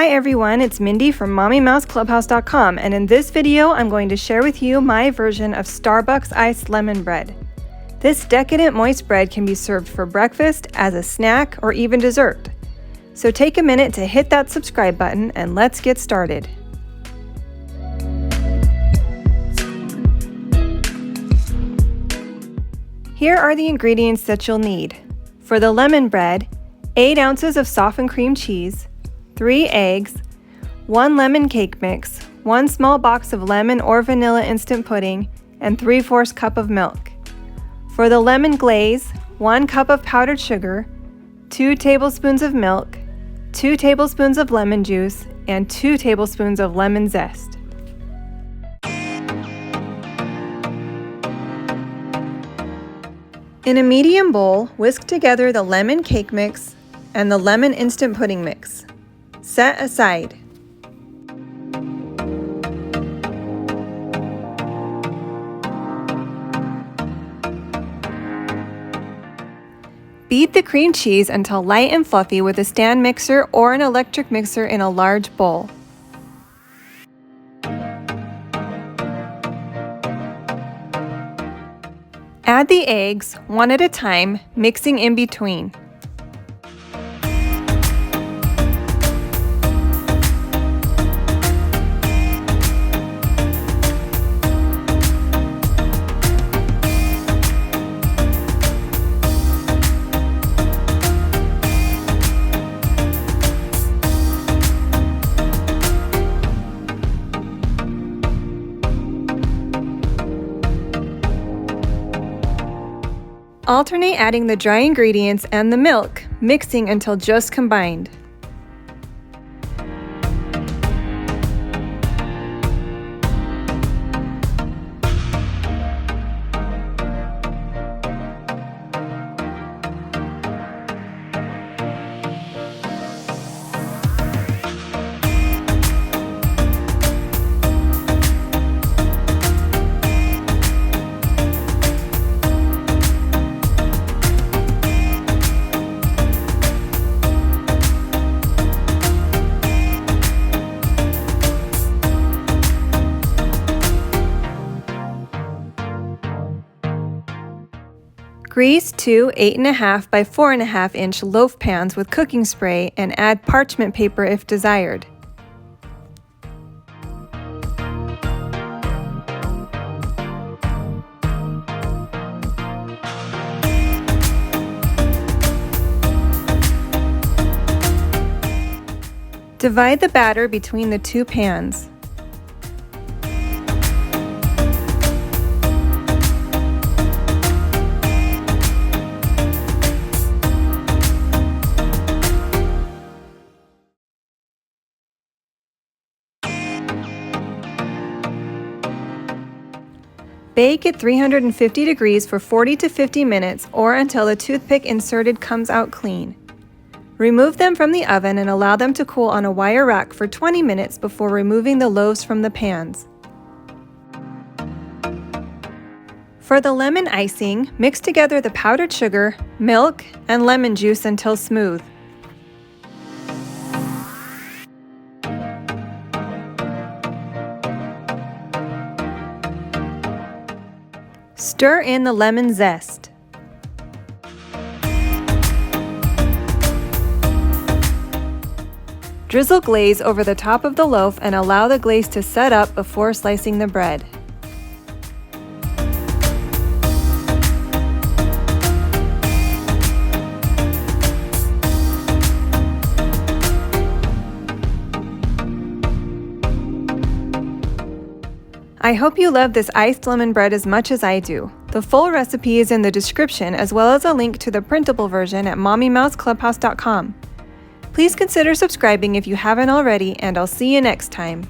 Hi everyone, it's Mindy from MommyMouseClubhouse.com, and in this video I'm going to share with you my version of Starbucks iced lemon bread. This decadent moist bread can be served for breakfast, as a snack, or even dessert. So take a minute to hit that subscribe button and let's get started. Here are the ingredients that you'll need. For the lemon bread, 8 ounces of softened cream cheese, 3 eggs, 1 lemon cake mix, 1 small box of lemon or vanilla instant pudding, and 3/4 cup of milk. For the lemon glaze, 1 cup of powdered sugar, 2 tablespoons of milk, 2 tablespoons of lemon juice, and 2 tablespoons of lemon zest. In a medium bowl, whisk together the lemon cake mix and the lemon instant pudding mix. Set aside. Beat the cream cheese until light and fluffy with a stand mixer or an electric mixer in a large bowl. Add the eggs, one at a time, mixing in between. Alternate adding the dry ingredients and the milk, mixing until just combined. Grease 2 8.5 by 4.5 inch loaf pans with cooking spray and add parchment paper if desired. Divide the batter between the 2 pans. Bake at 350 degrees for 40 to 50 minutes or until the toothpick inserted comes out clean. Remove them from the oven and allow them to cool on a wire rack for 20 minutes before removing the loaves from the pans. For the lemon icing, mix together the powdered sugar, milk, and lemon juice until smooth. Stir in the lemon zest. Drizzle glaze over the top of the loaf and allow the glaze to set up before slicing the bread. I hope you love this iced lemon bread as much as I do. The full recipe is in the description, as well as a link to the printable version at MommyMouseClubhouse.com. Please consider subscribing if you haven't already, and I'll see you next time.